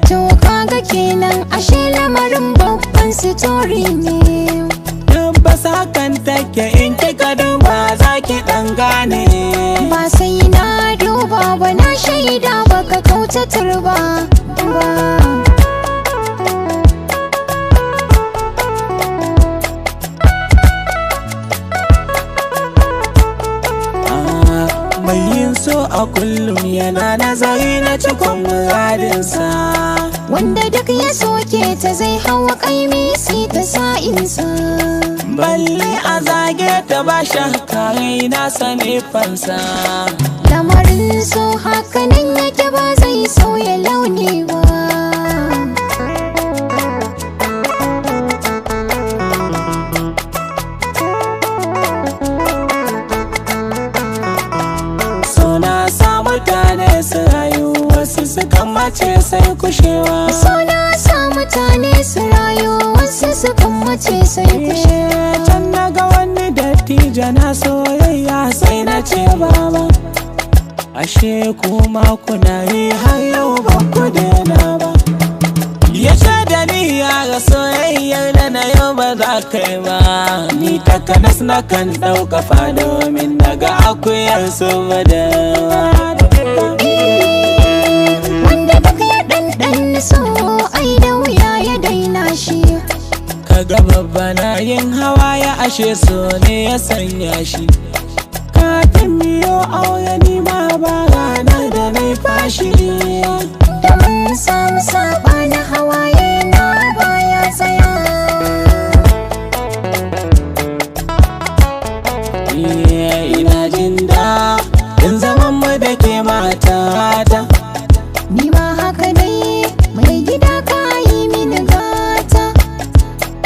To kaga kenan ashe lamarin babban story ne. Tabbas hakan take in kika duba za ki dan gane. Ba sai na duba ba na shaida baka kauta turba ba. Mai yin so a kullum yana nazari na cikon muradinsa. Wanda duk ya soke ta zai hawa kaimi sai ta sa'insa. Balle a zage ta ba shakka na sane fansa. Lamarin so hakanan yake ba zai sauya launi ba. Suna sa mutane su rayu, wasu sukan mace sai kushewa. Suna sa mutane su rayu, wasu sukan mace sai kushewa. Can naga wani dattijo na soyayya sai na ce baba, ashe kuma kuna yi har yau ba ku daina ba. Ya ce da ni yara soyayyar da na yau ba za ka yi ba. Ni takanas na kan ɗauka fa domin naga akuyar su badawa. Wanda baka ya ɗanɗan so ai da wuya ya daina shi. Kaga babba na yin hawa ya ashe so ne ya sanya shi. Kafin miyo aure ni ma ba ranar da na fashi. Da mun samu saba na hawaye na baya tsaya. Ina jin daɗin zaman mu da ke matata. Ni ma haka dai mai gida ka yi mini gata.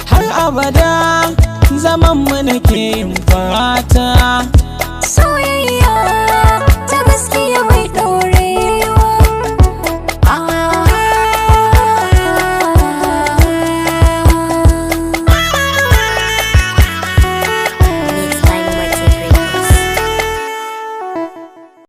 Har abada zaman mu nake yin fata.